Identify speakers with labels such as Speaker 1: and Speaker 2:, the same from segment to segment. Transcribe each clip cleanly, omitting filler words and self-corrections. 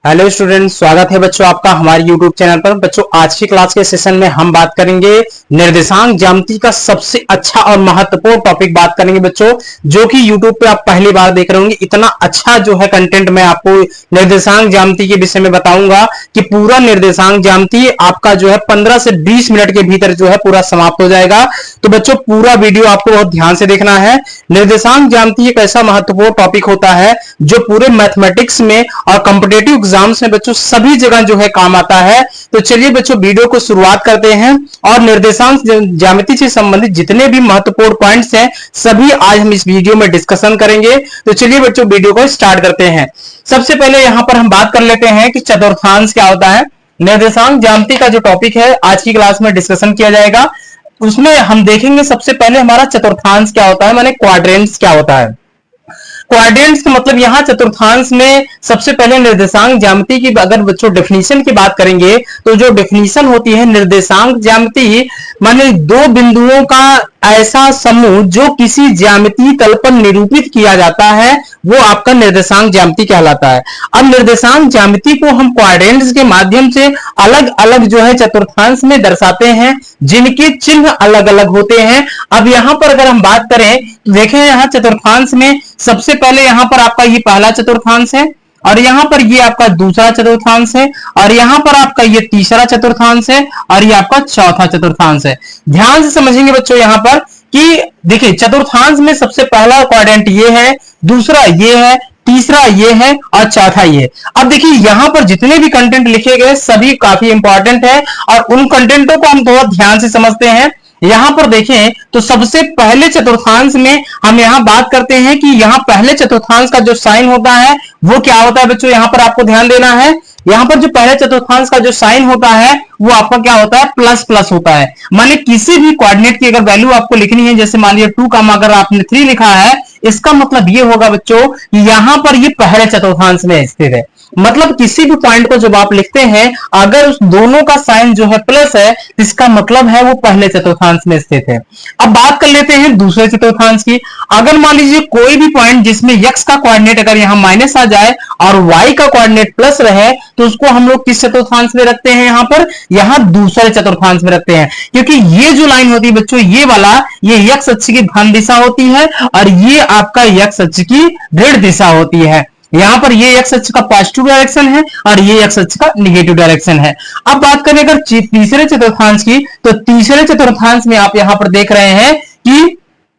Speaker 1: Hello students, स्वागत है बच्चों आपका हमारे यूट्यूब चैनल पर। बच्चों आज की क्लास के सेशन में हम बात करेंगे निर्देशांक ज्यामिति का सबसे अच्छा और महत्वपूर्ण टॉपिक बात करेंगे बच्चों, जो कि यूट्यूब पे आप पहली बार देख रहे होंगे। इतना अच्छा जो है कंटेंट मैं आपको निर्देशांक ज्यामिति के विषय में बताऊंगा कि पूरा निर्देशांक ज्यामिति आपका जो है 15 से 20 मिनट के भीतर जो है पूरा समाप्त हो जाएगा। तो बच्चों पूरा वीडियो आपको बहुत ध्यान से देखना है। निर्देशांक ज्यामिति एक ऐसा महत्वपूर्ण टॉपिक होता है जो पूरे मैथमेटिक्स में और कॉम्पिटिटिव एग्जाम्स में बच्चों सभी जगह जो है काम आता है। तो चलिए बच्चों वीडियो को शुरुआत करते हैं और निर्देशांक ज्यामिति से संबंधित जितने भी महत्वपूर्ण पॉइंट्स हैं सभी आज हम इस वीडियो में डिस्कशन करेंगे। तो चलिए बच्चों वीडियो को स्टार्ट करते हैं। सबसे पहले यहां पर हम बात कर लेते हैं कि चतुर्थांश क्या होता है। निर्देशांक ज्यामिति का जो टॉपिक है आज की क्लास में डिस्कशन किया जाएगा, उसमें हम देखेंगे सबसे पहले हमारा चतुर्थांश क्या होता है, माने क्वाड्रेंट्स क्या होता है। क्वाड्रेंट्स का मतलब यहाँ चतुर्थांश में सबसे पहले निर्देशांक ज्यामिति की अगर बच्चों डेफिनेशन की बात करेंगे तो जो डेफिनेशन होती है निर्देशांक ज्यामिति माने दो बिंदुओं का ऐसा समूह जो किसी ज्यामितीय तल पर निरूपित किया जाता है वो आपका निर्देशांक ज्यामिति कहलाता है। अब निर्देशांक ज्यामिति को हम क्वाड्रेंट्स के माध्यम से अलग अलग जो है चतुर्थांश में दर्शाते हैं जिनके चिन्ह अलग अलग होते हैं। अब यहां पर अगर हम बात करें तो देखें यहाँ चतुर्थांश में सबसे पहले यहां पर आपका ये पहला चतुर्थांश है और यहां पर ये आपका दूसरा चतुर्थांश है और यहां पर आपका ये तीसरा चतुर्थांश है और ये आपका चौथा चतुर्थांश है। ध्यान से समझेंगे बच्चों यहां पर कि देखिए चतुर्थांश में सबसे पहला क्वाड्रेंट ये है, दूसरा ये है, तीसरा ये है और चौथा ये। अब देखिए यहां पर जितने भी कंटेंट लिखे गए सभी काफी इंपॉर्टेंट है और उन कंटेंटों को हम बहुत ध्यान से समझते हैं। यहां पर देखें तो सबसे पहले चतुर्थांश में हम यहां बात करते हैं कि यहां पहले चतुर्थांश का जो साइन होता है वो क्या होता है बच्चों, यहां पर आपको ध्यान देना है। यहां पर जो पहले चतुर्थांश का जो साइन होता है वो आपका क्या होता है, प्लस प्लस होता है। माने किसी भी कोऑर्डिनेट की अगर वैल्यू आपको लिखनी है, जैसे मान लीजिए 2 का अगर आपने 3 लिखा है, इसका मतलब ये होगा बच्चों कि यहां पर ये पहले चतुर्थांश में स्थित है। मतलब किसी भी पॉइंट को जब आप लिखते हैं अगर उस दोनों का साइन जो है प्लस है इसका मतलब है वो पहले चतुर्थांश में स्थित है। अब बात कर लेते हैं दूसरे चतुर्थांश की। अगर मान लीजिए कोई भी पॉइंट जिसमें x का कोऑर्डिनेट अगर यहां माइनस आ जाए और y का कोऑर्डिनेट प्लस रहे तो उसको हम लोग किस चतुर्थांश में रखते हैं, यहां दूसरे चतुर्थांश में रखते हैं। क्योंकि ये जो लाइन होती है बच्चों ये वाला ये x अक्ष की धन दिशा होती है और ये आपका x अक्ष की ऋण दिशा होती है। यहां पर ये x अक्ष का पॉजिटिव डायरेक्शन है और ये x अक्ष का निगेटिव डायरेक्शन है। अब बात करें अगर तीसरे चतुर्थांश की तो तीसरे चतुर्थांश में आप यहां पर देख रहे हैं कि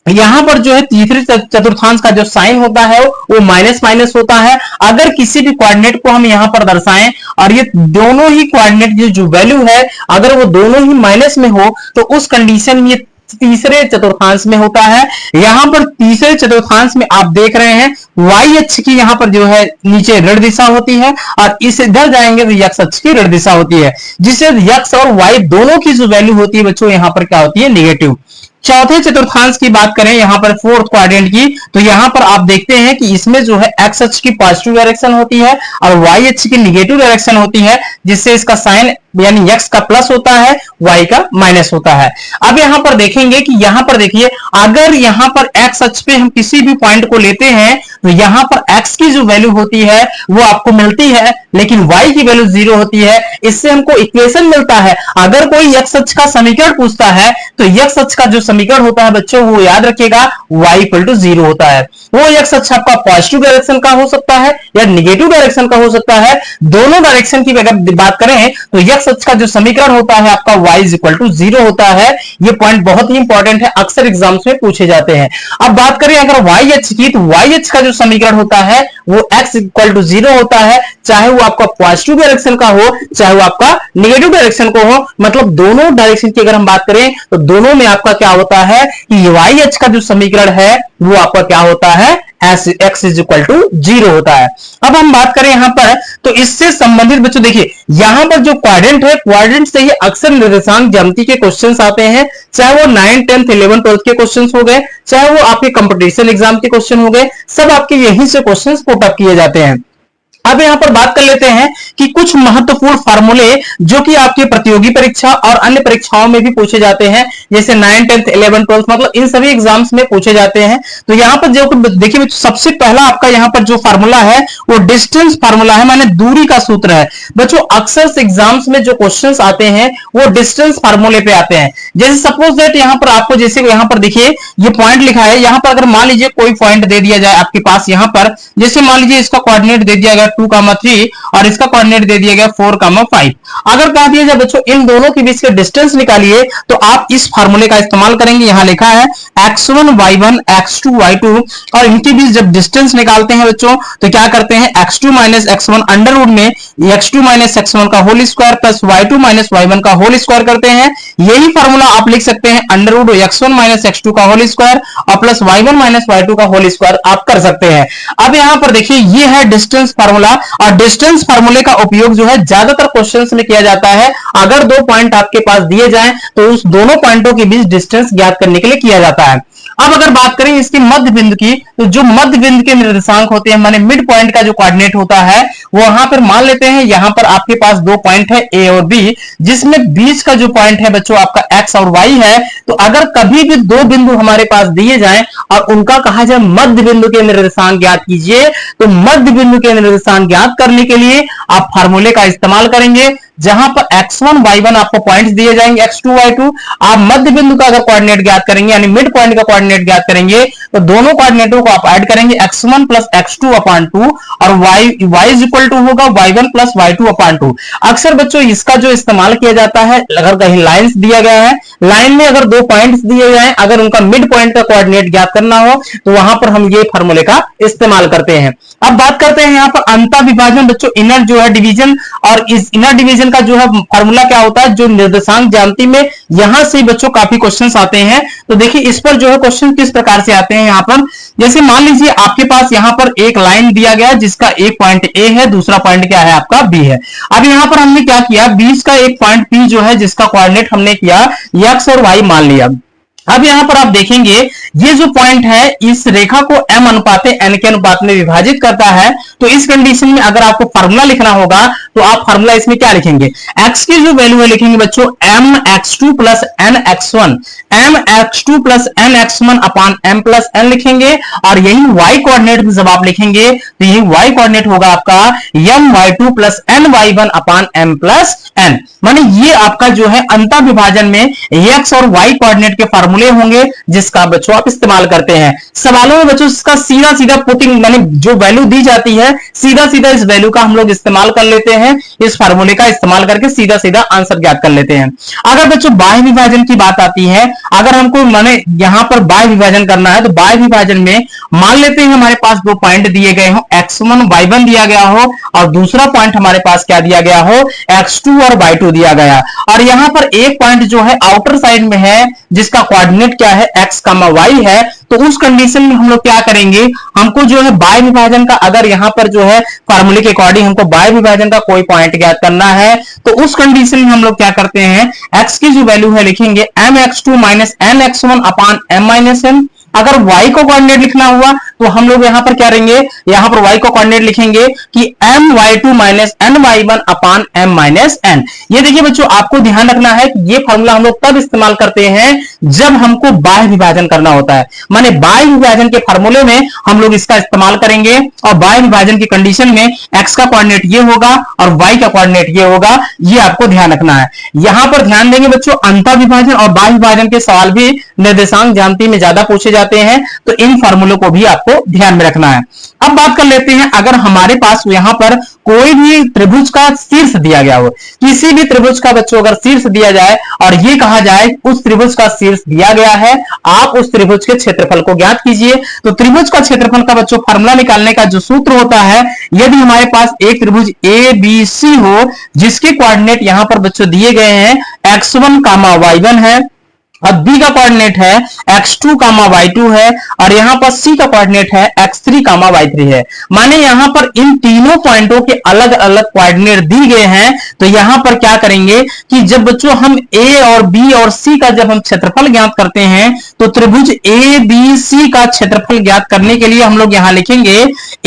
Speaker 1: यहां पर जो है तीसरे चतुर्थांश का जो साइन होता है वो माइनस माइनस होता है। अगर किसी भी कोऑर्डिनेट को हम यहां पर दर्शाएं और ये दोनों ही कोऑर्डिनेट जो वैल्यू है अगर वो दोनों ही माइनस में हो तो उस कंडीशन में तीसरे चतुर्थांश में होता है। यहां पर तीसरे चतुर्थांश में आप देख रहे हैं y अक्ष की यहां पर जो है नीचे ऋण दिशा होती है और इस इधर जाएंगे तो x अक्ष की ऋण दिशा होती है, जिससे x और y दोनों की जो वैल्यू होती है बच्चों यहां पर क्या होती है, नेगेटिव। चौथे चतुर्थांश की बात करें यहां पर फोर्थ क्वाड्रेंट की तो यहां पर आप देखते हैं कि इसमें जो है x अक्ष की पॉजिटिव डायरेक्शन होती है और y अक्ष की निगेटिव डायरेक्शन होती है, जिससे इसका साइन यानी x का प्लस होता है y का माइनस होता है। अब यहां पर देखेंगे कि यहां पर देखिए अगर यहां पर x अक्ष पे हम किसी भी पॉइंट को लेते हैं तो यहां पर x की जो वैल्यू होती है वो आपको मिलती है लेकिन y की वैल्यू 0 होती है। इससे हमको इक्वेशन मिलता है। अगर कोई x अक्ष का समीकरण पूछता है तो x अक्ष का जो समीकरण होता है बच्चों वो याद रखिएगा y इक्वल टू 0 होता है। वो x अक्ष आपका पॉजिटिव डायरेक्शन का हो सकता है या निगेटिव डायरेक्शन का हो सकता है। दोनों डायरेक्शन की अगर बात करें तो x अक्ष का जो समीकरण होता है आपका y इक्वल टू 0 होता है। ये पॉइंट बहुत ही इंपॉर्टेंट है, अक्सर एग्जाम्स में पूछे जाते हैं। अब बात करें अगर y अक्ष की तो y अक्ष का जो समीकरण होता है वो x इक्वल टू 0 होता है, चाहे वो आपका पॉजिटिव डायरेक्शन का हो चाहे वो आपका निगेटिव डायरेक्शन को हो। मतलब दोनों डायरेक्शन की अगर हम बात करें तो दोनों में आपका क्या होता है कि y अक्ष का जो समीकरण है वो आपका क्या होता है, x इज इक्वल टू 0 होता है। अब हम बात करें यहां पर तो इससे संबंधित बच्चों देखिए यहां पर जो क्वाड्रेंट है क्वाड्रेंट से ही अक्सर निर्देशांक ज्यामिति के क्वेश्चंस आते हैं, चाहे वो 9, 10, 11, 12 के क्वेश्चंस हो गए चाहे वो आपके कंपटीशन एग्जाम के क्वेश्चन हो गए, सब आपके यहीं से क्वेश्चंस पुट अप किए जाते हैं। अब यहाँ पर बात कर लेते हैं कि कुछ महत्वपूर्ण फार्मूले जो कि आपकी प्रतियोगी परीक्षा और अन्य परीक्षाओं में भी पूछे जाते हैं, जैसे 9, 10, 11, 12 मतलब इन सभी एग्जाम्स में पूछे जाते हैं। तो यहाँ पर जो देखिए सबसे पहला आपका यहाँ पर जो फार्मूला है वो डिस्टेंस फार्मूला है, माने दूरी का सूत्र है। बच्चों अक्सर एग्जाम्स में जो क्वेश्चंस आते हैं वो डिस्टेंस फार्मूले पे आते हैं। जैसे सपोज दैट यहाँ पर आपको जैसे यहाँ पर देखिए ये पॉइंट लिखा है, यहाँ पर अगर मान लीजिए कोई पॉइंट दे दिया जाए आपके पास, यहाँ पर जैसे मान लीजिए इसका कोऑर्डिनेट दे दिया गया 2,3 और इसका कोऑर्डिनेट दे दिया गया 4,5। अगर कह दिया जाए बच्चों इन दोनों के बीच के डिस्टेंस निकालिए तो आप इस फार्मूले का इस्तेमाल करेंगे। यहां लिखा है x1 y1 x2 y2 और इनके बीच जब डिस्टेंस निकालते हैं बच्चों तो क्या करते हैं x2 minus x1 under root में x2 माइनस x1 का whole square plus y2 minus y1 का होल स्क्वायर करते हैं। यही फार्मूला आप लिख सकते हैं under root x1 minus x2 का होल स्क्वायर और प्लस y1 माइनस y2 का होल स्क्वायर आप कर सकते हैं। अब यहां पर देखिए ये है डिस्टेंस फार्मूला और डिस्टेंस फार्मूले का उपयोग जो है ज्यादातर क्वेश्चंस में किया जाता है। अगर दो पॉइंट आपके पास दिए जाएं तो उस दोनों पॉइंटों के बीच डिस्टेंस ज्ञात करने के लिए किया जाता है। अब अगर बात करें इसकी मध्य बिंदु की, तो जो मध्य बिंदु के निर्देशांक होते हैं माने मिड पॉइंट का जो कोऑर्डिनेट होता है वो वहां पर मान लेते हैं यहां पर आपके पास दो पॉइंट है ए और बी, जिसमें बीच का जो पॉइंट है बच्चों आपका एक्स और वाई है। तो अगर कभी भी दो बिंदु हमारे पास दिए जाएं और उनका कहा जाए मध्य बिंदु के निर्देशांक ज्ञात कीजिए, तो मध्य बिंदु के निर्देशांक ज्ञात करने के लिए आप फार्मूले का इस्तेमाल करेंगे। जहां पर x1 y1 आपको पॉइंट्स दिए जाएंगे, x2 y2 आप मध्य बिंदु का अगर कोऑर्डिनेट ज्ञात करेंगे यानी मिड पॉइंट का कोऑर्डिनेट ज्ञात करेंगे तो दोनों कोऑर्डिनेटों को आप ऐड करेंगे x1 प्लस x2 अपॉन 2 और y इज इक्वल टू होगा y1 प्लस y2 अपॉन 2। अक्सर बच्चों इसका जो इस्तेमाल किया जाता है अगर कहीं लाइंस दिया गया है, लाइन में अगर दो पॉइंट्स दिए जाए अगर उनका मिड पॉइंट का कोऑर्डिनेट ज्ञात करना हो तो वहां पर हम ये फार्मूले का इस्तेमाल करते हैं। अब बात करते हैं यहाँ पर अंतर विभाजन बच्चों, इनर जो है डिवीजन, और इस इनर डिवीजन का जो है फार्मूला क्या होता है जो निर्देशांक ज्यामिति में यहां से बच्चों काफी क्वेश्चंस आते हैं। तो देखिए इस पर जो है क्वेश्चन किस प्रकार से आते हैं यहाँ पर, जैसे मान लीजिए आपके पास यहाँ पर एक लाइन दिया गया जिसका एक पॉइंट ए है, दूसरा पॉइंट क्या है आपका बी है। अब यहाँ पर हमने क्या किया, बीच का एक पॉइंट पी जो है जिसका कोऑर्डिनेट हमने किया एक्स और वाई मान लिया। अब यहां पर आप देखेंगे ये जो पॉइंट है इस रेखा को m अनुपात n के अनुपात में विभाजित करता है। तो इस कंडीशन में अगर आपको फार्मूला लिखना होगा तो आप फार्मूला इसमें क्या लिखेंगे, x की जो वैल्यू है लिखेंगे बच्चों mx2 plus nx1, mx2 plus nx1 upon m plus n लिखेंगे। और यही y कोऑर्डिनेट जब आप लिखेंगे तो यही y कोऑर्डिनेट होगा आपका my2 plus ny1 upon m plus n। माने ये आपका जो है अंतर विभाजन में x और y कोऑर्डिनेट के फार्मूले होंगे जिसका बच्चों आप इस्तेमाल करते हैं। सवालों में बच्चों इसका सीधा सीधा पुटिंग माने जो वैल्यू दी जाती है सीधा सीधा इस वैल्यू का हम लोग इस्तेमाल कर लेते हैं, इस फार्मूले का इस्तेमाल करके सीधा सीधा आंसर ज्ञात कर लेते हैं। अगर बच्चों बाह्य विभाजन की बात आती है, अगर हमको माने यहां पर बाह्य विभाजन करना है तो बाह्य विभाजन में मान लेते हैं हमारे पास दो पॉइंट दिए गए हो, x1 y1 दिया गया हो और दूसरा पॉइंट हमारे पास क्या दिया गया हो x2 और y2 दिया गया, और यहां पर एक पॉइंट जो है आउटर साइड में है जिसका कोऑर्डिनेट क्या है x, y है। तो उस कंडीशन में हम लोग क्या करेंगे, हमको जो है बाह्य विभाजन का अगर यहां पर जो है फार्मूले के अकॉर्डिंग हमको बाह्य विभाजन का कोई पॉइंट ज्ञात करना है तो उस कंडीशन में हम लोग क्या करते हैं, x की जो वैल्यू है लिखेंगे mx2 minus nx1 upon m minus n। अगर y को कोऑर्डिनेट लिखना हुआ तो हम लोग यहां पर क्या करेंगे, यहां पर y को कोऑर्डिनेट लिखेंगे कि my2 minus ny1 upon m minus n। ये देखिए बच्चों आपको ध्यान रखना है कि ये फॉर्मूला हम लोग तब इस्तेमाल करते हैं जब हमको बाह्य विभाजन करना होता है। माने बाह्य विभाजन के फार्मूले में हम लोग इसका इस्तेमाल करेंगे और बाह्य विभाजन की कंडीशन में x का कोऑर्डिनेट ये होगा और y का कोऑर्डिनेट ये होगा, ये आपको ध्यान रखना है। यहां पर ध्यान देंगे बच्चों अंतर विभाजन और बाह्य विभाजन के सवाल भी निर्देशांक ज्यामिति में ज्यादा पूछे जाते हैं, तो इन फार्मूलों को भी आपको ध्यान में रखना है। अब बात कर लेते हैं अगर हमारे पास यहां पर कोई भी त्रिभुज का शीर्ष दिया गया हो, किसी भी त्रिभुज का बच्चों अगर शीर्ष दिया जाए और ये कहा जाए उस त्रिभुज का शीर्ष दिया गया है, आप उस त्रिभुज के क्षेत्रफल को ज्ञात कीजिए। तो त्रिभुज का क्षेत्रफल का बच्चों फार्मूला निकालने का जो सूत्र होता है, यदि हमारे पास एक त्रिभुज ABC हो जिसके कोऑर्डिनेट यहां पर बच्चों दिए गए हैं x1, y1 है और बी का कोऑर्डिनेट है x2, y2 है, और यहां पर सी का कोऑर्डिनेट है x3, y3 है। माने यहां पर इन तीनों पॉइंटों के अलग अलग कोऑर्डिनेट दी गए हैं। तो यहां पर क्या करेंगे कि जब बच्चों हम ए और बी और सी का जब हम क्षेत्रफल ज्ञात करते हैं, तो त्रिभुज ए बी सी का क्षेत्रफल ज्ञात करने के लिए हम लोग यहां लिखेंगे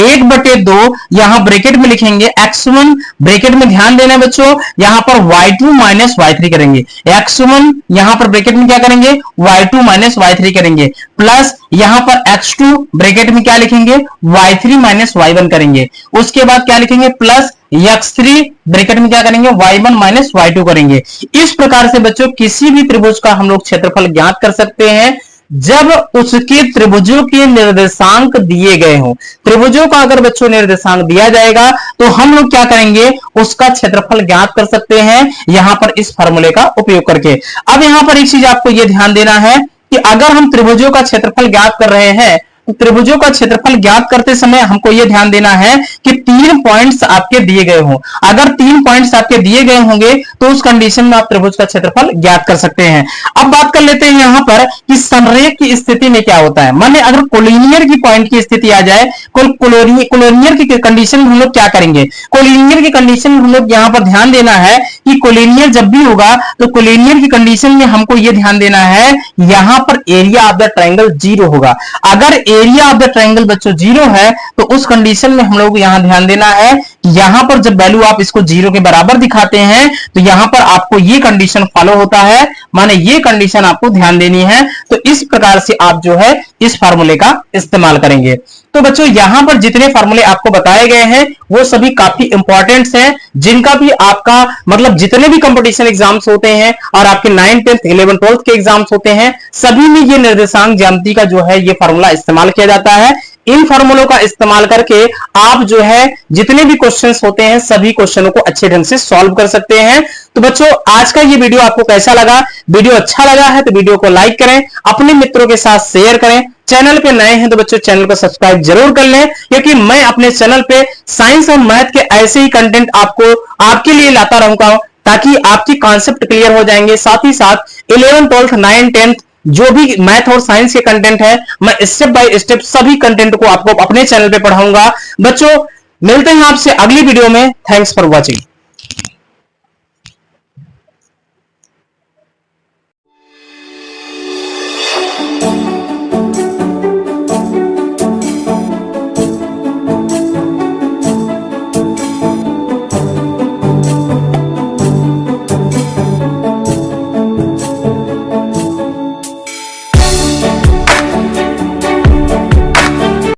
Speaker 1: 1/2, यहां ब्रैकेट में लिखेंगे x1, ब्रैकेट में ध्यान देना बच्चों, यहां पर y2 माइनस y3 करेंगे, x1 यहां पर ब्रैकेट में क्या करेंगे y2 माइनस y3 करेंगे, प्लस यहां पर x2 ब्रैकेट में क्या लिखेंगे y3 माइनस y1 करेंगे, उसके बाद क्या लिखेंगे प्लस x3 ब्रैकेट में क्या करेंगे y1 माइनस y2 करेंगे। इस प्रकार से बच्चों किसी भी त्रिभुज का हम लोग क्षेत्रफल ज्ञात कर सकते हैं जब उसके त्रिभुजों के निर्देशांक दिए गए हों। त्रिभुजों का अगर बच्चों निर्देशांक दिया जाएगा तो हम लोग क्या करेंगे, उसका क्षेत्रफल ज्ञात कर सकते हैं यहां पर इस फार्मूले का उपयोग करके। अब यहां पर एक चीज आपको यह ध्यान देना है कि अगर हम त्रिभुजों का क्षेत्रफल ज्ञात कर रहे हैं, तो त्रिभुजों का क्षेत्रफल ज्ञात करते समय हमको यह ध्यान देना है कि 3 पॉइंट्स आपके दिए गए हों। अगर 3 पॉइंट्स आपके दिए गए होंगे तो उस कंडीशन में आप त्रिभुज का क्षेत्रफल ज्ञात कर सकते हैं। अब बात कर लेते हैं यहां पर कि संरेख की स्थिति में क्या होता है। माने अगर कोलिनियर की पॉइंट की स्थिति आ जाए, कोलिनियर की कंडीशन में हम लोग क्या करेंगे, कोलिनियर की कंडीशन में हम लोग यहां पर ध्यान देना है कि कोलिनियर जब भी होगा तो कोलिनियर की कंडीशन में हमको यह ध्यान देना है यहां पर एरिया ऑफ द ट्रायंगल 0 होगा। अगर एरिया ऑफ द ट्रायंगल बच्चों 0 है तो उस कंडीशन में हम लोग यहां ध्यान देना है कि यहां पर जब वैल्यू आप इसको 0 के बराबर दिखाते हैं तो यहां पर आपको ये कंडीशन फॉलो होता है, माने ये कंडीशन आपको ध्यान देनी है। तो इस प्रकार से आप जो है इस फार्मूले का इस्तेमाल करेंगे। तो बच्चों यहां पर जितने फार्मूले आपको बताए गए हैं वो सभी काफी इंपॉर्टेंट हैं, जिनका भी आपका मतलब जितने भी कंपटीशन एग्जाम्स होते हैं और आपके 9th 10th 11th 12th के एग्जाम्स होते हैं सभी में ये निर्देशांक ज्यामिति का जो है ये फार्मूला इस्तेमाल किया जाता है। इन फार्मूलों का इस्तेमाल करके आप जो है जितने भी क्वेश्चंस होते हैं सभी क्वेश्चनों को अच्छे ढंग से सॉल्व कर सकते हैं। तो बच्चों आज का ये वीडियो आपको कैसा लगा, वीडियो अच्छा लगा है तो वीडियो को लाइक करें, अपने मित्रों के साथ शेयर करें, चैनल पे नए हैं तो बच्चों चैनल को सब्सक्राइब जरूर कर लें, क्योंकि मैं अपने चैनल पे साइंस और मैथ के ऐसे ही कंटेंट आपको आपके लिए लाता रहूंगा ताकि आपकी कॉन्सेप्ट क्लियर हो जाएंगे। साथ ही साथ 11th 12th 9th 10th जो भी मैथ और साइंस के कंटेंट है मैं स्टेप बाय स्टेप सभी कंटेंट को आपको अपने चैनल पे पढ़ाऊंगा। बच्चों मिलते हैं आपसे अगली वीडियो में। Thanks for watching.